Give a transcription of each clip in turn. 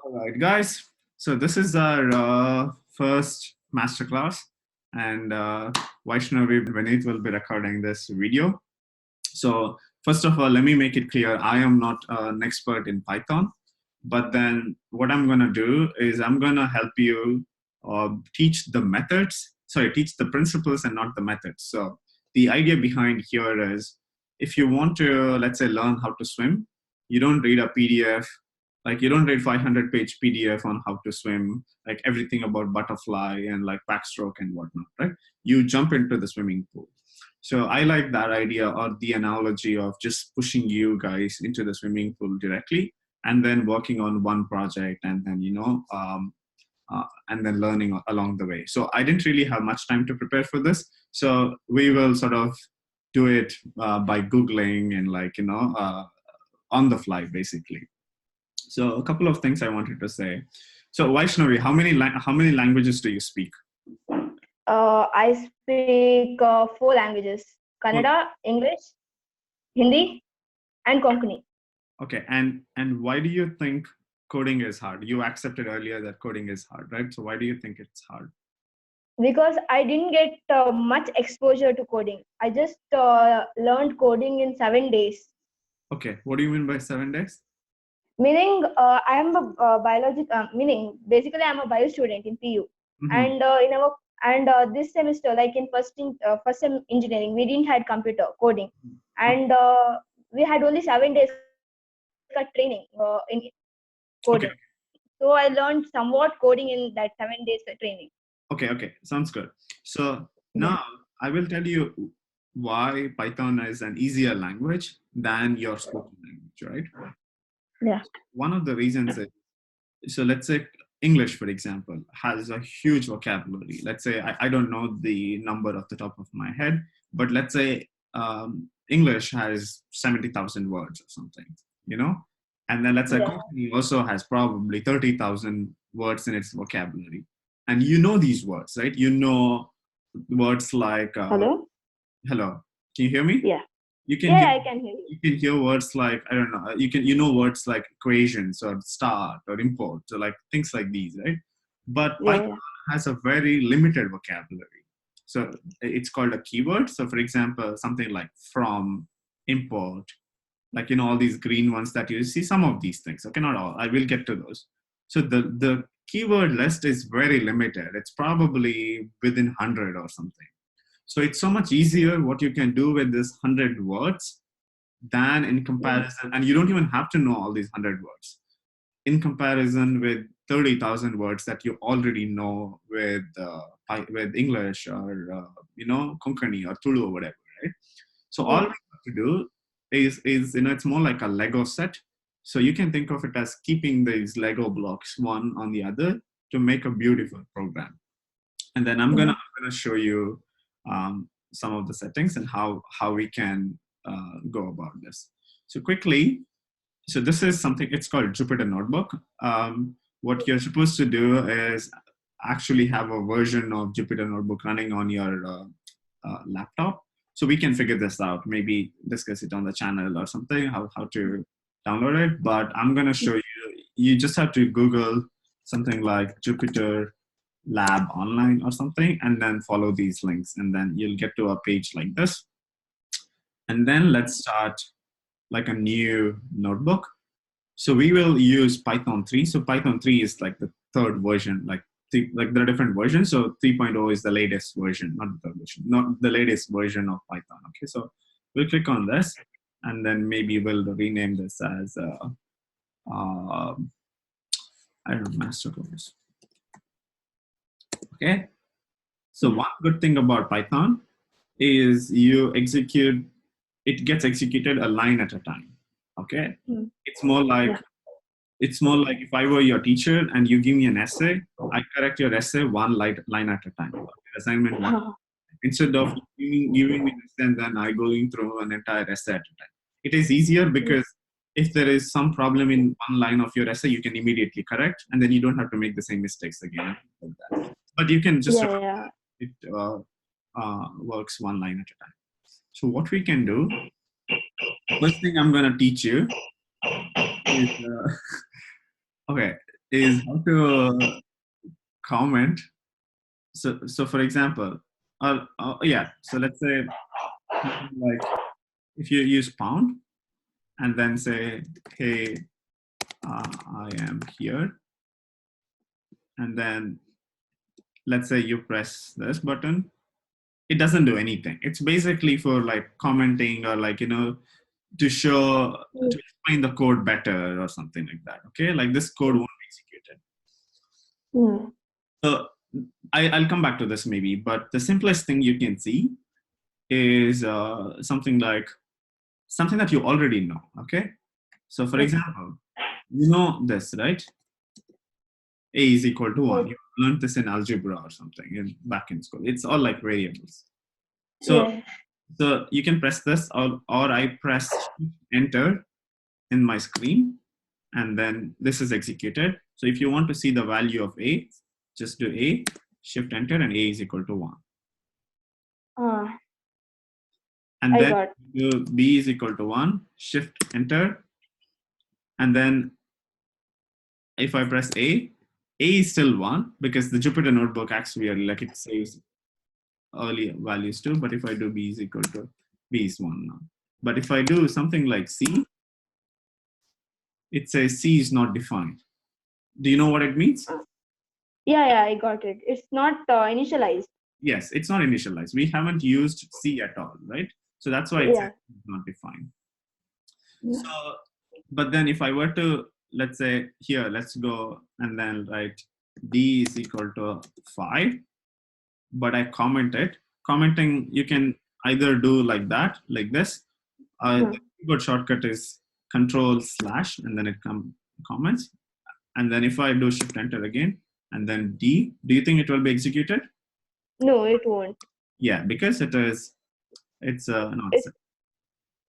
All right, guys. So this is our first masterclass, and Vaishnavi Vineet will be recording this video. So first of all, let me make it clear: I am not an expert in Python, but then what I'm going to do is I'm going to help you teach the methods. Sorry, teach the principles and not the methods. So the idea behind here is, if you want to, let's say, learn how to swim, you don't read a PDF. Like, you don't read 500-page PDF on how to swim, like everything about butterfly and like backstroke and whatnot, right? You jump into the swimming pool. So I like that idea, or the analogy of just pushing you guys into the swimming pool directly, and then working on one project, and then and then learning along the way. So I didn't really have much time to prepare for this. So we will sort of do it by Googling and on the fly, basically. So a couple of things I wanted to say. So Vaishnavi, how many languages do you speak? I speak 4 languages: Kannada, English, Hindi, and Konkani. Okay, and why do you think coding is hard? You accepted earlier that coding is hard, right? So why do you think it's hard? Because I didn't get much exposure to coding. I just learned coding in 7 days. Okay, what do you mean by 7 days? Meaning, I am a meaning basically I'm a bio student in PU, and this semester, like in first sem engineering, we didn't had computer coding, and we had only 7 days training in coding. Okay. So I learned somewhat coding in that 7 days training. Okay, sounds good. So now I will tell you why Python is an easier language than your spoken language, right? Yeah. One of the reasons is, so let's say English, for example, has a huge vocabulary. Let's say, I don't know the number off the top of my head, but let's say English has 70,000 words or something, And then let's say Konkani also has probably 30,000 words in its vocabulary. And you know these words, right? You know words like... Hello? Hello. Can you hear me? Yeah. I can hear you. You can hear words like, I don't know, you know words like equations or start or import, or like things like these, right? But Python has a very limited vocabulary. So it's called a keyword. So for example, something like from, import, like, all these green ones that you see, some of these things, okay, not all, I will get to those. So the keyword list is very limited. It's probably within 100 or something. So it's so much easier what you can do with this 100 words than in comparison, and you don't even have to know all these 100 words, in comparison with 30,000 words that you already know with English or, Konkani or Tulu or whatever, right? So all we have to do is it's more like a Lego set. So you can think of it as keeping these Lego blocks one on the other to make a beautiful program. And then I'm gonna show you some of the settings and how we can go about this. So quickly, so this is something, it's called Jupyter Notebook. What you're supposed to do is actually have a version of Jupyter Notebook running on your laptop. So we can figure this out, maybe discuss it on the channel or something, how to download it. But I'm gonna show you, you just have to Google something like Jupyter Lab online or something, and then follow these links, and then you'll get to a page like this. And then let's start like a new notebook. So we will use Python 3. So Python 3 is like the third version, like there are different versions. So 3.0 is the latest version, not the third version, not the latest version of Python. Okay, so we'll click on this, and then maybe we'll rename this as I don't know, masterclass. Okay. So one good thing about Python is it gets executed a line at a time. Okay. It's more like if I were your teacher and you give me an essay, I correct your essay one line at a time. Assignment one. Instead of giving me this and then I going through an entire essay at a time. It is easier because if there is some problem in one line of your essay, you can immediately correct, and then you don't have to make the same mistakes again. But you can just it works one line at a time. So what we can do, first thing I'm going to teach you is, okay, is how to comment. So for example, yeah. So let's say like if you use pound and then say, hey, I am here, and then let's say you press this button, it doesn't do anything. It's basically for like commenting or like, to show, to explain the code better or something like that. Okay, like this code won't be executed. So I'll come back to this maybe, but the simplest thing you can see is something that you already know. Okay, so for example, you know this, right? A is equal to 1. You learned this in algebra or something back in school. It's all like variables. So you can press this, or I press enter in my screen, and then this is executed. So if you want to see the value of A, just do A, shift enter, and A is equal to 1. And then do B is equal to 1, shift enter, and then if I press A is still 1 because the Jupyter notebook actually like it saves early values too. But if I do B is equal to B is 1 now. But if I do something like C, it says C is not defined. Do you know what it means? Yeah, I got it. It's not initialized. Yes, it's not initialized. We haven't used C at all, right? So that's why it's not defined. So, but then if I were to, let's say here, let's go and then write D is equal to 5, but I comment it. Commenting, you can either do like that, like this. The keyboard shortcut is Control / and then it comments. And then if I do shift enter again, and then D, do you think it will be executed? No, it won't. Yeah, because it's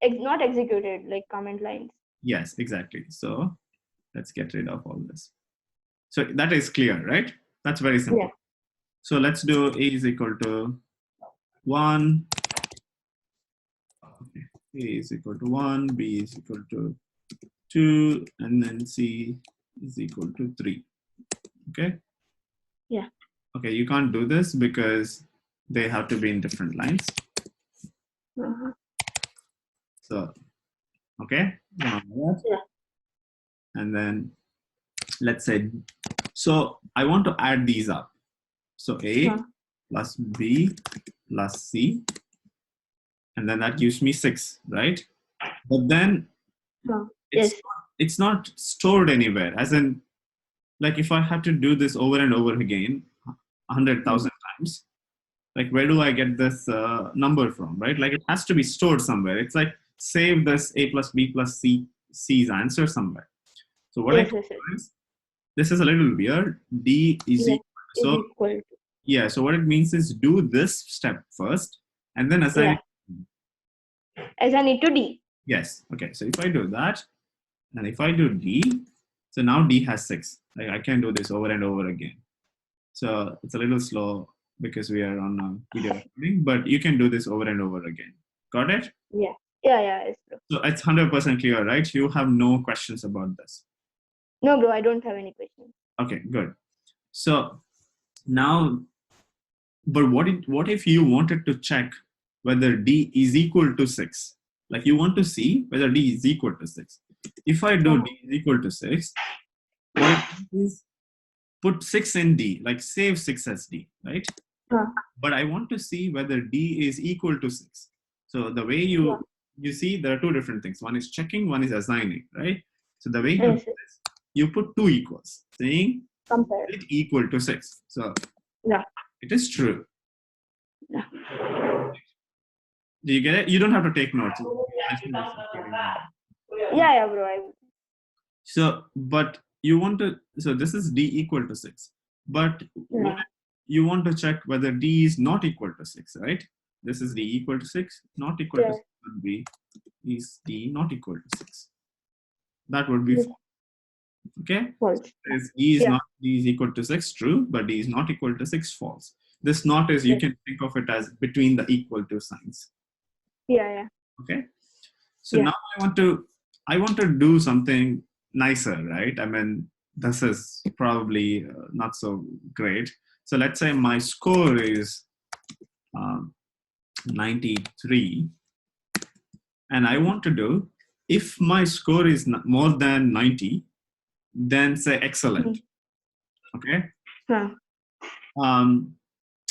not executed like comment lines. Yes, exactly. So let's get rid of all this. So that is clear, right? That's very simple. Yeah. So let's do A is equal to 1. Okay. A is equal to 1, B is equal to 2, and then C is equal to 3. Okay? Yeah. Okay, you can't do this because they have to be in different lines. So, okay? Yeah. And then let's say, so I want to add these up. So A plus B plus C, and then that gives me 6, right? But then it's not stored anywhere. As in, like if I have to do this over and over again, 100,000 times, like where do I get this number from, right? Like it has to be stored somewhere. It's like save this A plus B plus C's answer somewhere. So what I do is, this is a little weird. D is equal to, yeah, so what it means is do this step first and then assign it to D. Yes. Okay. So if I do that, and if I do D, so now D has 6. Like I can do this over and over again. So it's a little slow because we are on a video recording, but you can do this over and over again. Got it? Yeah. So it's 100% clear, right? You have no questions about this. No, bro, I don't have any questions. Okay, good. So now, but what if you wanted to check whether D is equal to 6? Like you want to see whether D is equal to 6. If I do D is equal to 6, what it is, put 6 in D, like save 6 as D, right? But I want to see whether D is equal to 6. So the way you see, there are two different things. One is checking, one is assigning, right? So the way you do this, you put 2 equals, saying it equal to 6. So it is true. Yeah. Do you get it? You don't have to take notes. Yeah, bro. So, but you want to, so this is D equal to 6. But you want to check whether D is not equal to 6, right? This is D equal to 6, not equal to 6 would be, is D not equal to 6? That would be false. Okay? False. D is equal to 6, true, but D is not equal to 6, false. This not is, you can think of it as between the equal to signs. Yeah. Okay? So now I want to do something nicer, right? I mean, this is probably not so great. So let's say my score is 93, and I want to do, if my score is more than 90, then say excellent. Okay.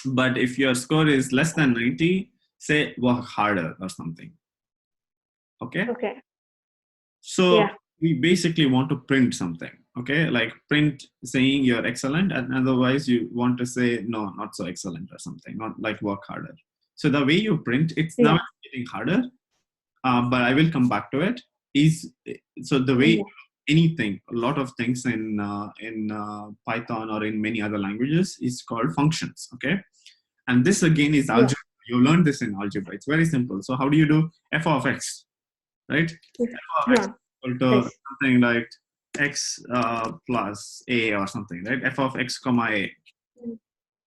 But if your score is less than 90, say work harder or something. Okay. So we basically want to print something. Okay, like print saying you're excellent, and otherwise you want to say no, not so excellent or something, not like work harder. So the way you print, it's now getting harder, but I will come back to it. Is so the way anything, a lot of things in Python or in many other languages is called functions. Okay, and this again is algebra. You learned this in algebra. It's very simple. So how do you do f of x, right? F of x equal to something like x plus a or something, right? F of x comma a,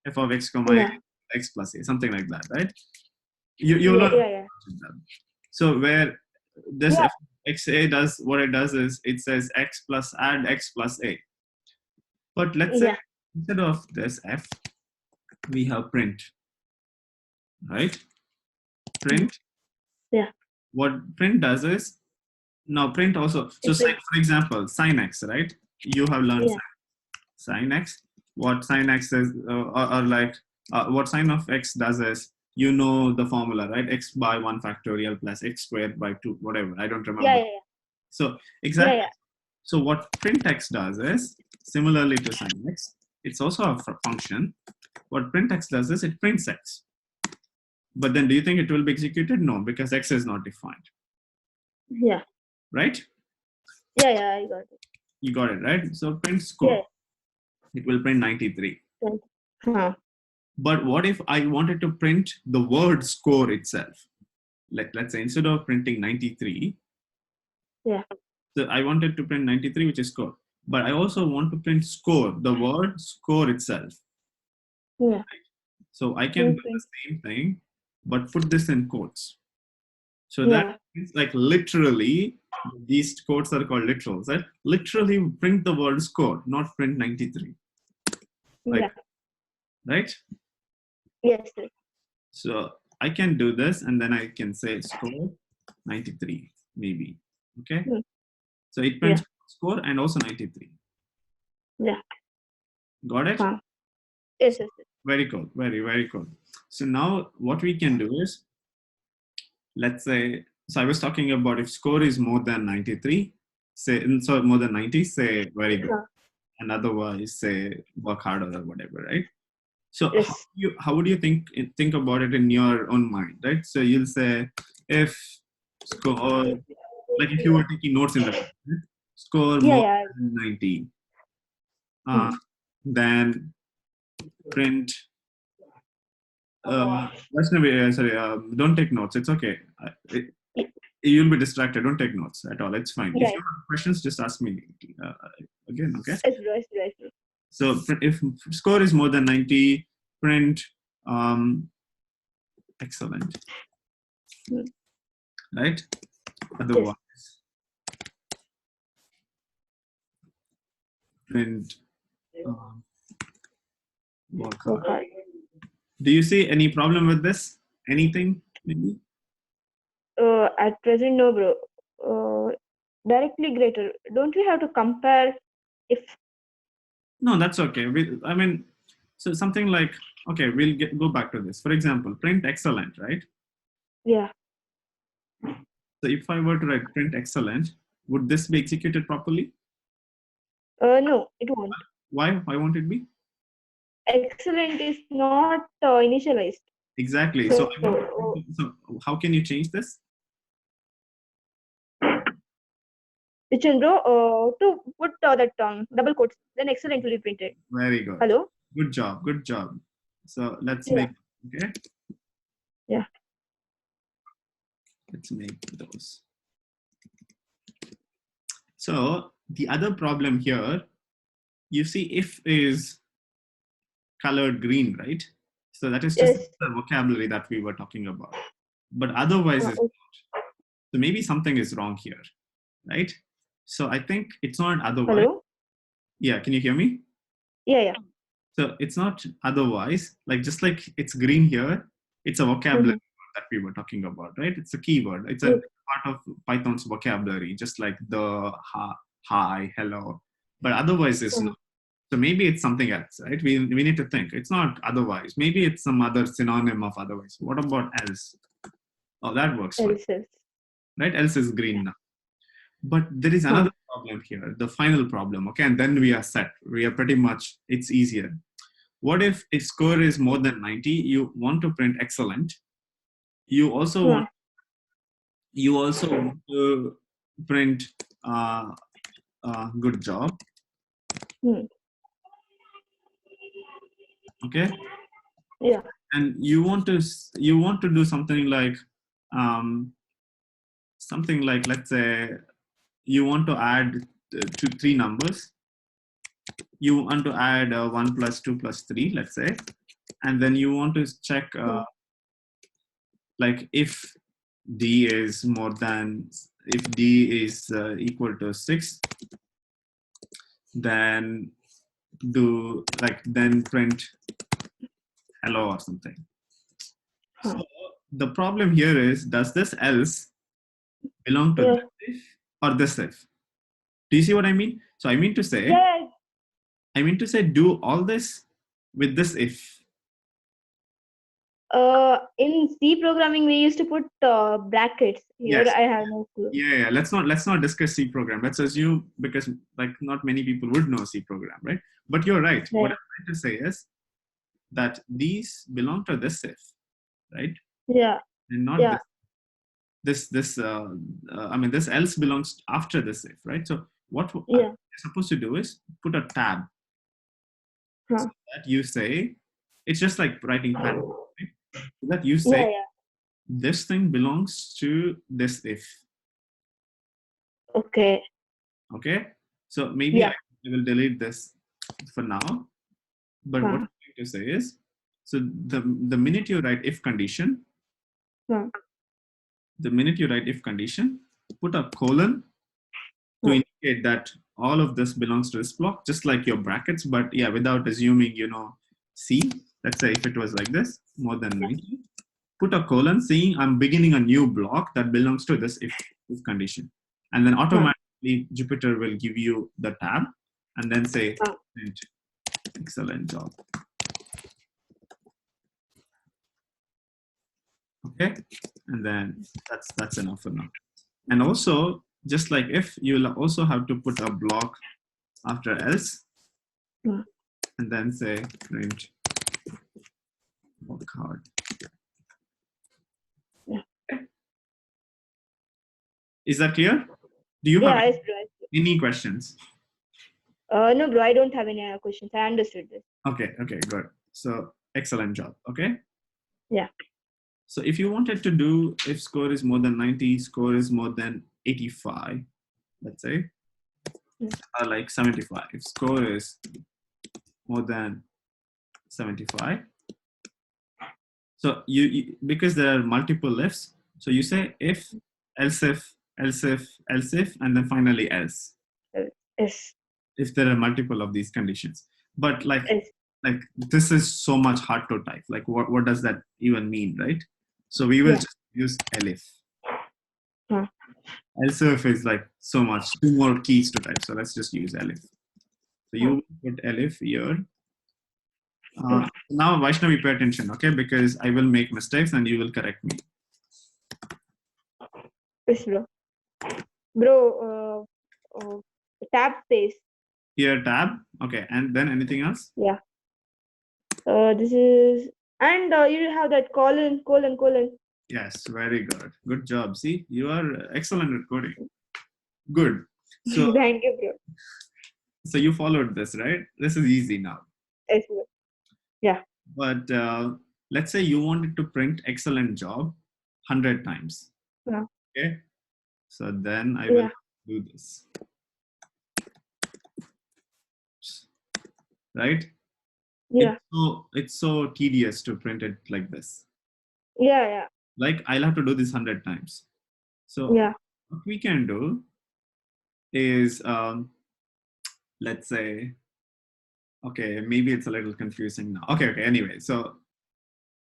f of x comma a, x plus a, something like that, right? You learn. So where this f of x a does, what it does is it says x plus add x plus a. But let's say instead of this f, we have print, right? Print. What print does is, now print also, so for example, sin x, right? You have learned sin x. What sin x is, or like what sin of x does is, you know the formula, right? X by 1 factorial plus x squared by 2, whatever. I don't remember. So exactly. So what print x does is, similarly to sin x, it's also a function. What print x does is it prints x. But then do you think it will be executed? No, because x is not defined. Right? I got it. You got it, right? So print score. It will print 93. But what if I wanted to print the word score itself? Let's say instead of printing 93, so I wanted to print 93, which is score. But I also want to print score, the word score itself. So I can do the same thing, but put this in quotes. So that means like literally, these quotes are called literals, right? Literally print the word score, not print 93. Like, right? Yes. So I can do this, and then I can say score 93, maybe. Okay. So it prints score and also 93. Got it? Yes. Very cool. Very, very cool. So now what we can do is, let's say, so I was talking about if score is more than 93, say, so more than 90, say very good. And otherwise, say work harder or whatever, right? So how would you think about it in your own mind, right? So you'll say, if score, like if you were taking notes in the class, right? Score more than 90, then print. Vaishnavi, sorry, don't take notes. It's okay. You'll be distracted. Don't take notes at all. It's fine. If you have questions, just ask me again. Okay. Yes. So if score is more than 90, print excellent. Right? Otherwise, print work hard. Do you see any problem with this? Anything? Maybe? At present, no, bro. Directly greater. Don't we have to compare if? No, that's okay. I mean, so something like, okay, we'll go back to this. For example, print excellent, right? So if I were to write print excellent, would this be executed properly? No, it won't. Why? Why won't it be? Excellent is not initialized. Exactly. So how can you change this? Which one, bro? To put that double quotes, then excellent will be printed. Very good. Hello? Good job. Good job. So let's make, okay? Let's make those. So the other problem here, you see if is colored green, right? So that is just the vocabulary that we were talking about. But otherwise, it's not. So maybe something is wrong here, right? So I think it's not otherwise. Hello? Yeah, can you hear me? Yeah. So it's not otherwise, like just like it's green here, it's a vocabulary that we were talking about, right? It's a keyword. It's a part of Python's vocabulary, just like the hi, hello. But otherwise, it's not. So maybe it's something else, right? We need to think. It's not otherwise. Maybe it's some other synonym of otherwise. What about else? Oh, that works fine, right? Else is green now. But there is another problem here, the final problem, okay? And then we are set. We are pretty much, it's easier. What if a score is more than 90? You want to print excellent. You also want to print good job. Okay. Yeah. And you want to do something like let's say you want to add three numbers. You want to add 1 plus 2 plus 3, let's say, and then you want to check like if d is equal to 6, then then print hello or something. So the problem here is, does this else belong to this if or this if? Do you see what I mean? So I mean to say, do all this with this if. In C programming, we used to put brackets. Here, Yes. I have no clue. Yeah. Let's not discuss C program. Let's assume, because like not many people would know C program, right? But you're right. What I'm trying to say is that these belong to this if, right? Yeah. And not this. This else belongs after this if, right? So what you're supposed to do is put a tab. So that you say, it's just like writing pattern, right? So that you say this thing belongs to this if. Okay. So maybe I will delete this for now. But what I'm trying to say is, so the minute you write if condition, put a colon to indicate that all of this belongs to this block, just like your brackets, but without assuming, C. Let's say if it was like this, more than 90, put a colon saying I'm beginning a new block that belongs to this if condition. And then automatically Jupyter will give you the tab and then say, excellent job. Okay, and then that's enough for now. And also, just like if, you'll also have to put a block after else, and then say print work hard. Okay. Is that clear? Do you have any questions? No, bro, I don't have any other questions. I understood this. Okay, good. So excellent job. Okay. Yeah. So if you wanted to do, if score is more than 90, score is more than 85, let's say, or like 75. If score is more than 75, so you because there are multiple ifs, so you say if, else if, else if, else if, and then finally else. If there are multiple of these conditions. But like this is so much hard to type. Like what does that even mean, right? So we will just use elif. Else if is like so much, 2 more keys to type. So let's just use elif. So you put elif here. Now Vaishnavi, pay attention, okay? Because I will make mistakes and you will correct me. Yes, bro. Bro, tab space. Here, tab. Okay, and then anything else? Yeah. This is, and you have that colon. Yes, very good. Good job. See, you are excellent at coding. Good. So thank you, bro. So you followed this, right? This is easy now. Yes, bro. Yeah. But let's say you wanted to print excellent job 100 times. Yeah. Okay. So then I will do this. Right? Yeah. It's so tedious to print it like this. Yeah. Like I'll have to do this 100 times. So what we can do is, let's say Okay, maybe it's a little confusing now. Okay. Anyway, so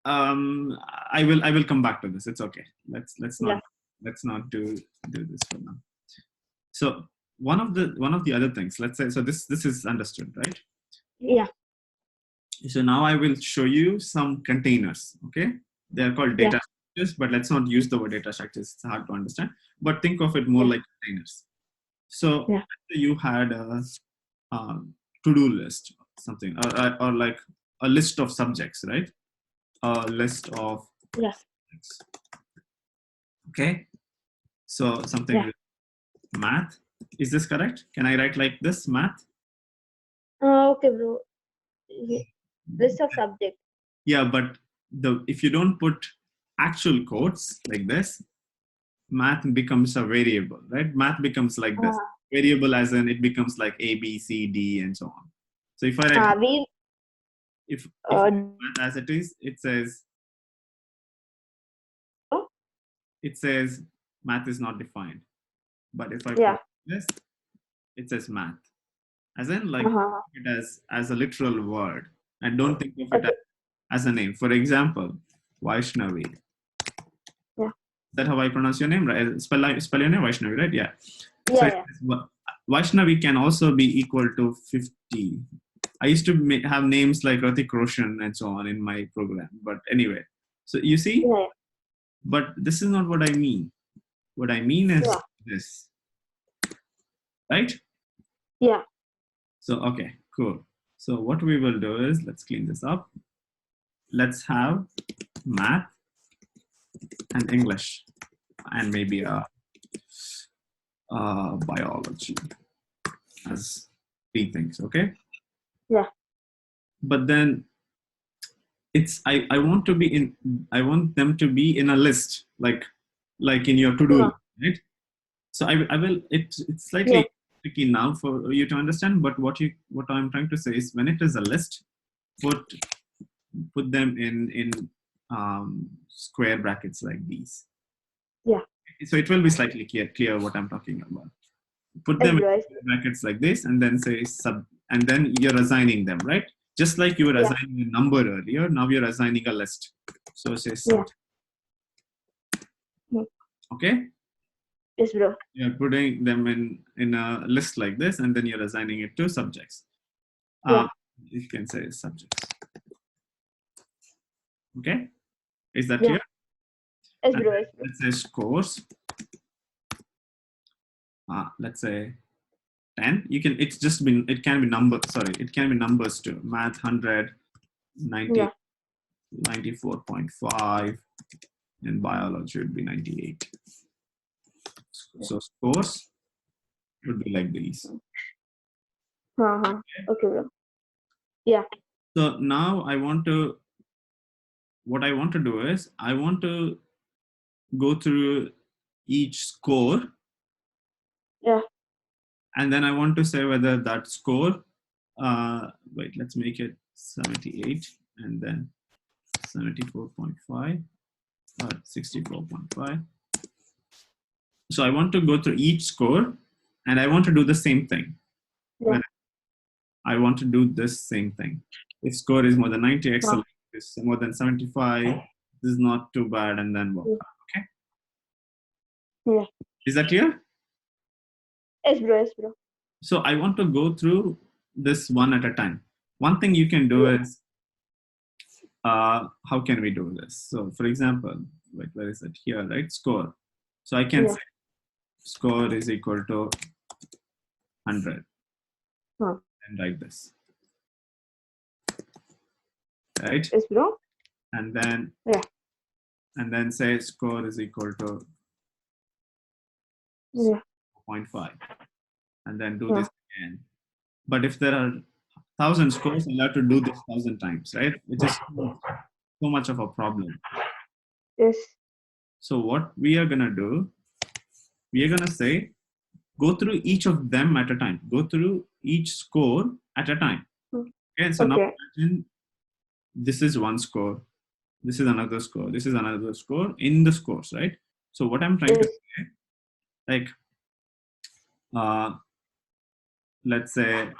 I will come back to this. It's okay. Let's not Yeah. let's not do this for now. So one of the other things, let's say, so this is understood, right? Yeah. So now I will show you some containers. Okay, they are called Yeah. data structures, but let's not use the word data structures. It's hard to understand. But think of it more Yeah. like containers. So Yeah. you had a to-do list, something, or like a list of subjects, right? A list of Yeah. subjects. Okay, so something Yeah. with math. Is this correct? Can I write like this, math? Okay, bro. List of subject. Yeah, but if you don't put actual quotes like this, math becomes a variable, right? Math becomes like this. Variable as in it becomes like A, B, C, D, and so on. So if I write, We if I write math as it is, it says math is not defined. But if I yeah. put this, it says math. As in like Uh-huh. it as a literal word. And don't think of it Okay. as a name. For example, Vaishnavi. Yeah. Is that how I pronounce your name? Right? Spell your name Vaishnavi, right? Yeah. So Yeah. Vaishnavi can also be equal to 50. I used to have names like Ratik Roshan and so on in my program. But anyway, so you see, Yeah. but this is not what I mean. What I mean is Yeah. this, right? Yeah. So, okay, cool. So what we will do is, let's clean this up. Let's have math and English and maybe biology as three things, okay? Yeah. But then I want them to be in a list, like in your to-do Yeah. list, right? So I will, it's Yeah. slightly tricky now for you to understand, but what I'm trying to say is when it is a list, put them in square brackets like these. Yeah. So it will be slightly clear what I'm talking about. Put Yes, them bro. in brackets like this, and then say sub, and then you're assigning them, right? Just like you were Yeah. assigning a number earlier, now you're assigning a list. So say subject. Yeah. Okay. Yes, bro. You're putting them in a list like this, and then you're assigning it to subjects. Yeah. You can say subjects. Okay. Is that Yeah. clear? Yes, And bro. Yes, bro. let's say scores. Let's say 10. It can be numbers. Sorry, it can be numbers too. Math 100, 90, Yeah. 94.5, and biology would be 98. So scores would be like these. Uh-huh. Okay, bro. Yeah. So now what I want to do is I want to go through each score. Yeah. And then I want to say whether that score, wait, let's make it 78 and then 74.5 or 64.5. So I want to go through each score and I want to do the same thing. Yeah. I want to do this same thing. If score is more than 90, excellent. If it's more than 75, this is not too bad, and then work. Okay. Yeah. Is that clear? Yes, bro. Yes, bro. So I want to go through this one at a time. One thing you can do is, how can we do this? So for example, like where is it here, right? Score. So I can say score is equal to 100 and write this. Right? Yes, bro. And then say score is equal to 0.5 and then do this again. But if there are 1,000 scores, I'll have to do this 1,000 times, right? It is so much of a problem. Yes. So what we are gonna do, we are gonna say, go through each of them at a time. Go through each score at a time. Okay, so now imagine this is one score, this is another score, this is another score in the scores, right? So what I'm trying to say, like, let's say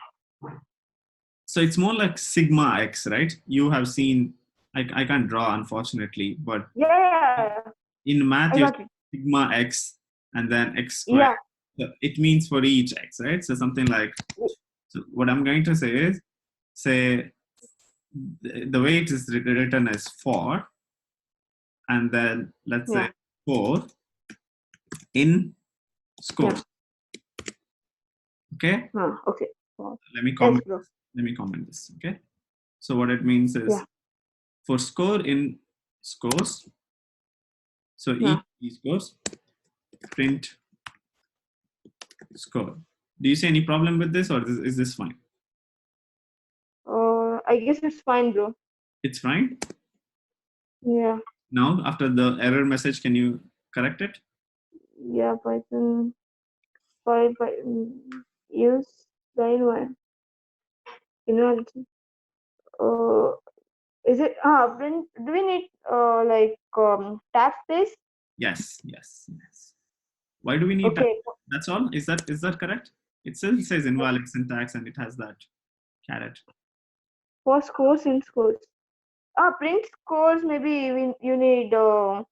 So it's more like sigma x, right? You have seen, I can't draw unfortunately, but Yeah. in math I you got it. sigma x and then x squared. Yeah. So it means for each x, right? So something like, so what I'm going to say is, say the way it is written as 4, and then let's say 4 in scores. Okay. Okay. Let me Yes, comment. bro. Let me comment this. Okay. So what it means is, for score in scores. So each scores, print score. Do you see any problem with this, or is this fine? I guess it's fine, bro. It's fine. Yeah. Now, after the error message, can you correct it? Yeah, Python. Use line one. Is it print? Do we need like tab space? Yes. Why do we need that? Okay. That's all. Is that correct? It still says invalid syntax and it has that caret. For scores in scores. Print scores. Maybe you need graph.